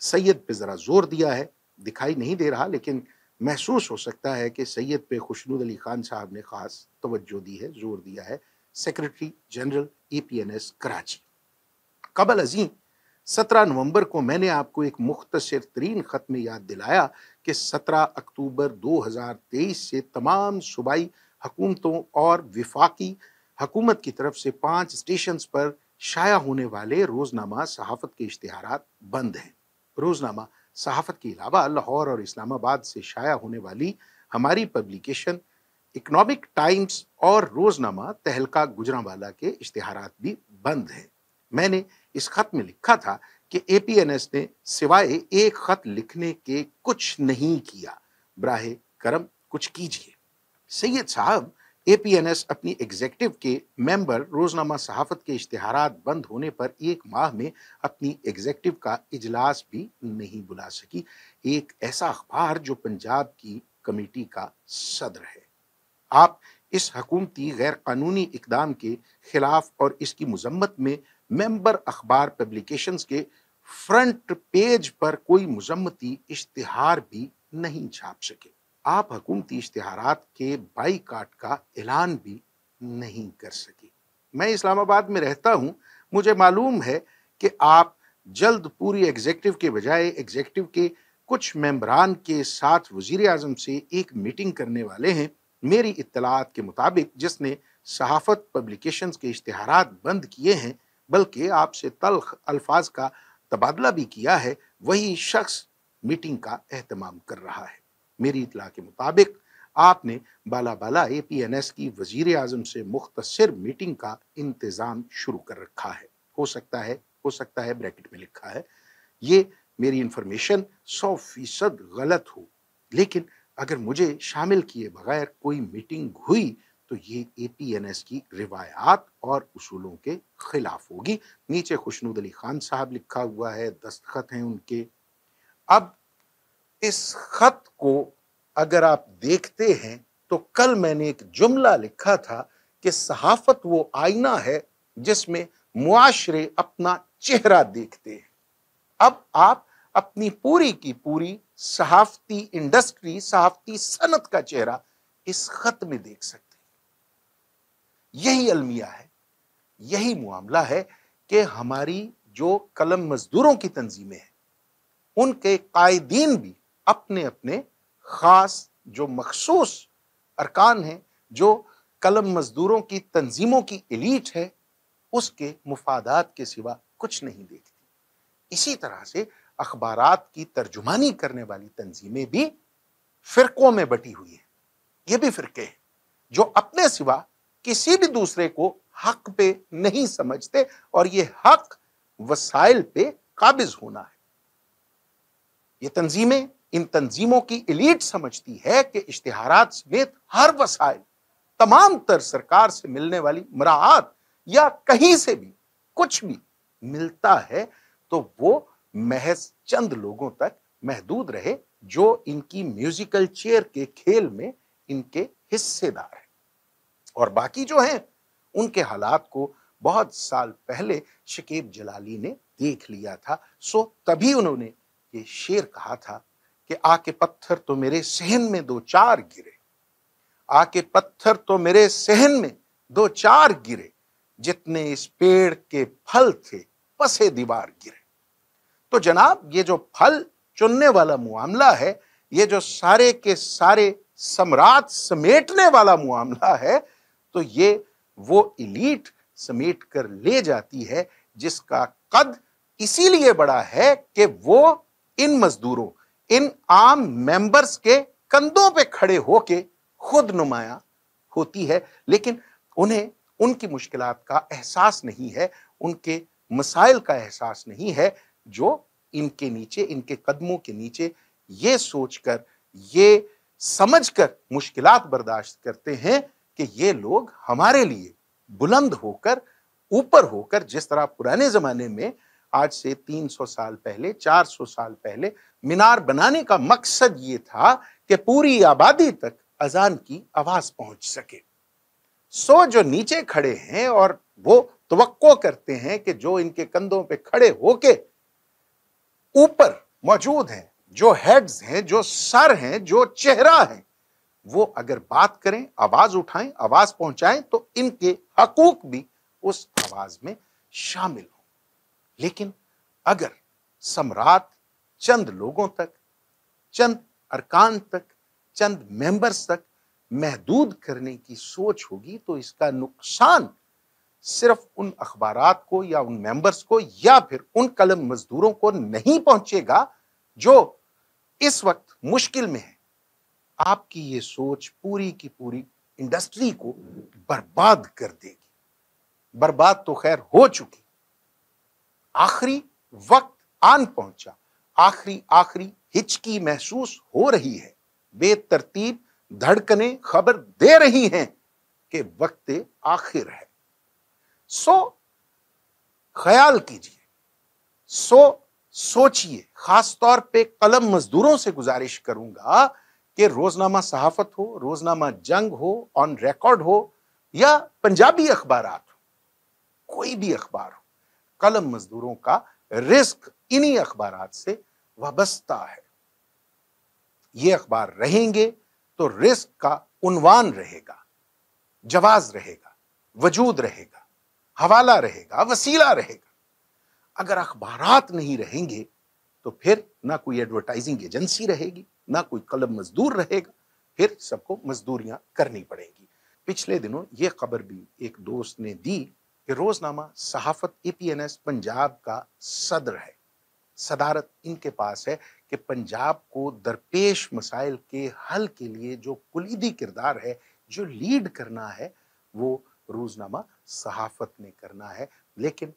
سید پہ ذرا زور دیا ہے، دکھائی نہیں دے رہا لیکن محسوس ہو سکتا ہے کہ سید پہ خوشنود علی خان صاحب نے خاص توجہ دی ہے، زور دیا ہے۔ Secretary general APNS Karachi. قبل ازیں 17 نومبر کو میں نے آپ کو ایک مختصر ترین خط میں یاد دلایا کہ 17 اکتوبر 2023 سے تمام صوبائی حکومتوں اور وفاقی حکومت کی طرف سے 5 اسٹیشنز پر شائع ہونے والے روزنامہ صحافت کے اشتہارات بند ہیں۔ روزنامہ صحافت کے علاوہ لاہور اور اسلام آباد سے شائع ہونے والی ہماری پبلیکیشن اکنامک ٹائمز اور روزنامہ تہلکہ گجرانوالہ کے اشتہارات بھی بند ہیں۔ میں نے اس خط میں لکھا تھا کہ APNS نے سوائے ایک خط لکھنے کے کچھ نہیں کیا، براہ کرم کچھ کیجیے۔ سید صاحب، APNS اپنی ایگزیکٹو کے ممبر روزنامہ صحافت کے اشتہارات بند ہونے پر ایک ماہ میں اپنی ایگزیکٹو کا اجلاس بھی نہیں بلا سکی، ایک ایسا اخبار جو پنجاب کی کمیٹی کا صدر ہے۔ آپ اس حکومتی غیر قانونی اقدام کے خلاف اور اس کی مذمت میں ممبر اخبار پبلیکیشنز کے فرنٹ پیج پر کوئی مذمتی اشتہار بھی نہیں چھاپ سکے۔ آپ حکومتی اشتہارات کے بائیکاٹ کا اعلان بھی نہیں کر سکے۔ میں اسلام آباد میں رہتا ہوں، مجھے معلوم ہے کہ آپ جلد پوری ایگزیکٹو کے بجائے ایگزیکٹو کے کچھ ممبران کے ساتھ وزیر اعظم سے ایک میٹنگ کرنے والے ہیں۔ میری اطلاعات کے مطابق جس نے صحافت پبلیکیشنز کے اشتہارات بند کیے ہیں بلکہ آپ سے تلخ الفاظ کا تبادلہ بھی کیا ہے، وہی شخص میٹنگ کا اہتمام کر رہا ہے۔ میری اطلاع کے مطابق آپ نے بالا بالا APNS کی وزیر اعظم سے مختصر میٹنگ کا انتظام شروع کر رکھا ہے۔ ہو سکتا ہے بریکٹ میں لکھا ہے، یہ میری انفارمیشن 100% غلط ہو، لیکن اگر مجھے شامل کیے بغیر کوئی میٹنگ ہوئی تو یہ APNS کی روایات اور اصولوں کے خلاف ہوگی۔ نیچے خوشنود علی خان صاحب لکھا ہوا ہے، دستخط ہیں ان کے۔ اب اس خط کو اگر آپ دیکھتے ہیں تو کل میں نے ایک جملہ لکھا تھا کہ صحافت وہ آئینہ ہے جس میں معاشرے اپنا چہرہ دیکھتے ہیں۔ اب آپ اپنی پوری کی پوری صحافتی انڈسٹری، صحافتی صنعت کا چہرہ اس خط میں دیکھ سکتے ہیں۔ یہی المیہ ہے، یہی معاملہ ہے کہ ہماری جو قلم مزدوروں کی تنظیمیں ہیں ان کے قائدین بھی اپنے اپنے خاص جو مخصوص ارکان ہیں، جو قلم مزدوروں کی تنظیموں کی ایلیٹ ہے، اس کے مفادات کے سوا کچھ نہیں دیکھتی۔ اسی طرح سے اخبارات کی ترجمانی کرنے والی تنظیمیں بھی فرقوں میں بٹی ہوئی ہیں۔ یہ بھی فرقے ہیں جو اپنے سوا کسی بھی دوسرے کو حق پہ نہیں سمجھتے، اور یہ حق وسائل پہ قابض ہونا ہے۔ یہ تنظیمیں، ان تنظیموں کی ایلیٹ سمجھتی ہے کہ اشتہارات سمیت ہر وسائل، تمام تر سرکار سے ملنے والی مراعات یا کہیں سے بھی کچھ بھی ملتا ہے تو وہ محض چند لوگوں تک محدود رہے جو ان کی میوزیکل چیئر کے کھیل میں ان کے حصے دار ہیں، اور باقی جو ہیں ان کے حالات کو بہت سال پہلے شکیب جلالی نے دیکھ لیا تھا۔ سو تبھی انہوں نے یہ شعر کہا تھا کہ آ کے پتھر تو میرے صحن میں دو چار گرے، آ کے پتھر تو میرے صحن میں دو چار گرے، جتنے اس پیڑ کے پھل تھے پسے دیوار گرے۔ تو جناب یہ جو پھل چننے والا معاملہ ہے، یہ جو سارے کے سارے سمراٹ سمیٹنے والا معاملہ ہے، تو یہ وہ ایلیٹ سمیٹ کر لے جاتی ہے جس کا قد اسی لیے بڑا ہے کہ وہ ان مزدوروں، ان عام ممبرز کے کندھوں پہ کھڑے ہو کے خود نمایاں ہوتی ہے، لیکن انہیں ان کی مشکلات کا احساس نہیں ہے، ان کے مسائل کا احساس نہیں ہے، جو ان کے نیچے، ان کے قدموں کے نیچے یہ سوچ کر، یہ سمجھ کر مشکلات برداشت کرتے ہیں کہ یہ لوگ ہمارے لیے بلند ہو کر، اوپر ہو کر، جس طرح پرانے زمانے میں آج سے 300 سال پہلے، 400 سال پہلے مینار بنانے کا مقصد یہ تھا کہ پوری آبادی تک اذان کی آواز پہنچ سکے۔ سو جو نیچے کھڑے ہیں اور وہ توقع کرتے ہیں کہ جو ان کے کندھوں پہ کھڑے ہو کے اوپر موجود ہیں، جو ہیڈز ہیں، جو سر ہیں، جو چہرہ ہیں، وہ اگر بات کریں، آواز اٹھائیں، آواز پہنچائیں تو ان کے حقوق بھی اس آواز میں شامل ہوں۔ لیکن اگر سمراٹ چند لوگوں تک، چند ارکان تک، چند ممبرز تک محدود کرنے کی سوچ ہوگی تو اس کا نقصان صرف ان اخبارات کو یا ان ممبرز کو یا پھر ان قلم مزدوروں کو نہیں پہنچے گا جو اس وقت مشکل میں ہے۔ آپ کی یہ سوچ پوری کی پوری انڈسٹری کو برباد کر دے گی۔ برباد تو خیر ہو چکی، آخری وقت آن پہنچا، آخری ہچکی محسوس ہو رہی ہے، بے ترتیب دھڑکنیں خبر دے رہی ہیں کہ وقت آخر ہے۔ سو خیال کیجئے، سوچئے، خاص طور پہ قلم مزدوروں سے گزارش کروں گا کہ روزنامہ صحافت ہو، روزنامہ جنگ ہو، آن ریکارڈ ہو یا پنجابی اخبارات ہو، کوئی بھی اخبار ہو، قلم مزدوروں کا رزق انہی اخبارات سے وابستہ ہے۔ یہ اخبار رہیں گے تو رزق کا عنوان رہے گا، جواز رہے گا، وجود رہے گا، حوالہ رہے گا، وسیلہ رہے گا۔ اگر اخبارات نہیں رہیں گے تو پھر نہ کوئی ایڈورٹائزنگ ایجنسی رہے گی، نہ کوئی قلم مزدور رہے گا، پھر سب کو مزدوریاں کرنی پڑے گی۔ پچھلے دنوں یہ خبر بھی ایک دوست نے دی کہ روزنامہ صحافت APNS پنجاب کا صدر ہے، صدارت ان کے پاس ہے کہ پنجاب کو درپیش مسائل کے حل کے لیے جو کلیدی کردار ہے، جو لیڈ کرنا ہے، وہ روزنامہ صحافت نے کرنا ہے۔ لیکن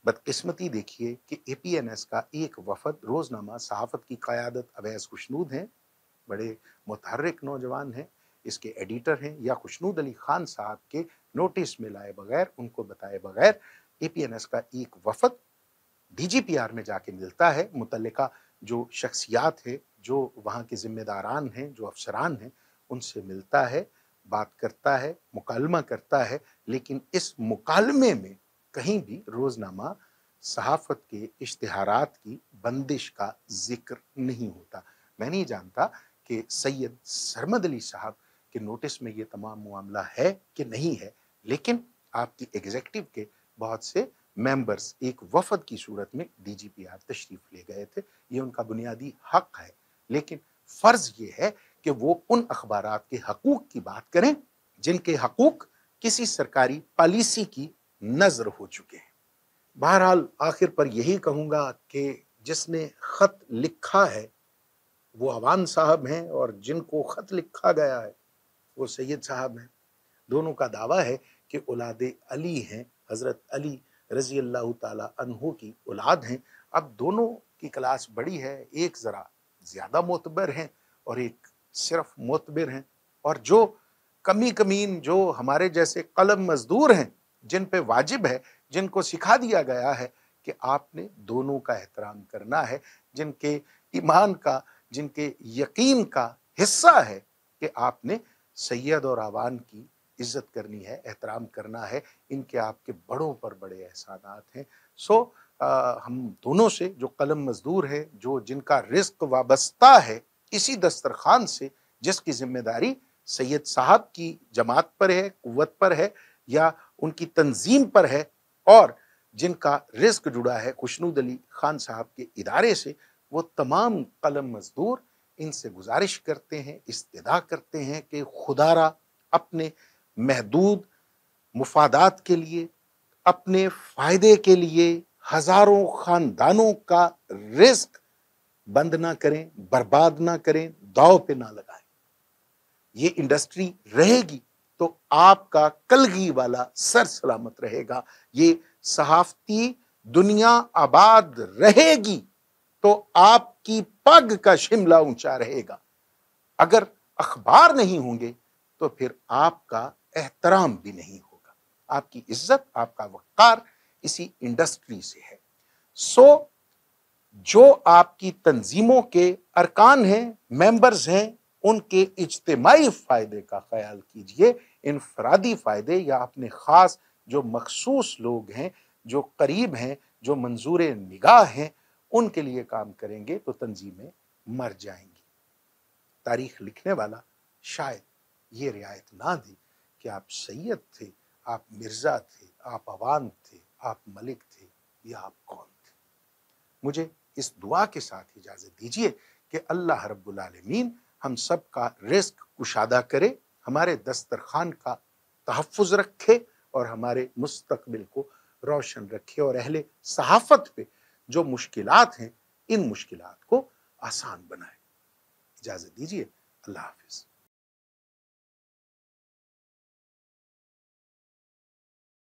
بدقسمتی دیکھیے کہ APNS کا ایک وفد روزنامہ صحافت کی قیادت اویس خوشنود ہیں، بڑے متحرک نوجوان ہیں، اس کے ایڈیٹر ہیں، یا خوشنود علی خان صاحب کے نوٹس میں لائے بغیر، ان کو بتائے بغیر APNS کا ایک وفد DGPR میں جا کے ملتا ہے، متعلقہ جو شخصیات ہے، جو وہاں کے ذمہ داران ہیں، جو افسران ہیں، ان سے ملتا ہے، بات کرتا ہے، مکالمہ کرتا ہے، لیکن اس مکالمے میں کہیں بھی روزنامہ صحافت کے اشتہارات کی بندش کا ذکر نہیں ہوتا۔ میں نہیں جانتا کہ سید سرمد علی صاحب کے نوٹس میں یہ تمام معاملہ ہے کہ نہیں ہے، لیکن آپ کی ایگزیکٹو کے بہت سے ممبرز ایک وفد کی صورت میں DGPR تشریف لے گئے تھے، یہ ان کا بنیادی حق ہے، لیکن فرض یہ ہے کہ وہ ان اخبارات کے حقوق کی بات کریں جن کے حقوق کسی سرکاری پالیسی کی نظر ہو چکے ہیں۔ بہرحال آخر پر یہی کہوں گا کہ جس نے خط لکھا ہے وہ عوان صاحب ہیں، اور جن کو خط لکھا گیا ہے وہ سید صاحب ہیں۔ دونوں کا دعویٰ ہے کہ اولاد علی ہیں، حضرت علی رضی اللہ تعالی عنہ کی اولاد ہیں۔ اب دونوں کی کلاس بڑی ہے، ایک ذرا زیادہ معتبر ہیں اور ایک صرف معتبر ہیں، اور جو کمین جو ہمارے جیسے قلم مزدور ہیں، جن پہ واجب ہے، جن کو سکھا دیا گیا ہے کہ آپ نے دونوں کا احترام کرنا ہے، جن کے ایمان کا، جن کے یقین کا حصہ ہے کہ آپ نے سید اور عوان کی عزت کرنی ہے، احترام کرنا ہے، ان کے آپ کے بڑوں پر بڑے احسانات ہیں۔ سو ہم دونوں سے جو قلم مزدور ہے، جو جن کا رزق وابستہ ہے اسی دسترخوان سے، جس کی ذمہ داری سید صاحب کی جماعت پر ہے، قوت پر ہے، یا ان کی تنظیم پر ہے، اور جن کا رزق جڑا ہے خوشنود علی خان صاحب کے ادارے سے، وہ تمام قلم مزدور ان سے گزارش کرتے ہیں، استدعا کرتے ہیں کہ خدا را اپنے محدود مفادات کے لیے، اپنے فائدے کے لیے ہزاروں خاندانوں کا رزق بند نہ کریں، برباد نہ کریں، داؤ پہ نہ لگائیں۔ یہ انڈسٹری رہے گی تو آپ کا کلگی والا سر سلامت رہے گا، یہ صحافتی دنیا آباد رہے گی تو آپ کی پگ کا شملہ اونچا رہے گا۔ اگر اخبار نہیں ہوں گے تو پھر آپ کا احترام بھی نہیں ہوگا، آپ کی عزت، آپ کا وقار اسی انڈسٹری سے ہے۔ سو جو آپ کی تنظیموں کے ارکان ہیں، ممبرز ہیں، ان کے اجتماعی فائدے کا خیال کیجئے، انفرادی فائدے یا اپنے خاص جو مخصوص لوگ ہیں، جو قریب ہیں، جو منظور نگاہ ہیں، ان کے لیے کام کریں گے تو تنظیمیں مر جائیں گی۔ تاریخ لکھنے والا شاید یہ رعایت نہ دی کہ آپ سید تھے، آپ مرزا تھے، آپ عوام تھے، آپ ملک تھے، یا آپ کون تھے۔ مجھے اس دعا کے ساتھ اجازت دیجیے کہ اللہ رب العالمین ہم سب کا رزق کشادہ کرے، ہمارے دسترخوان کا تحفظ رکھے اور ہمارے مستقبل کو روشن رکھے، اور اہل صحافت پہ جو مشکلات ہیں ان مشکلات کو آسان بنائے۔ اجازت دیجیے، اللہ حافظ۔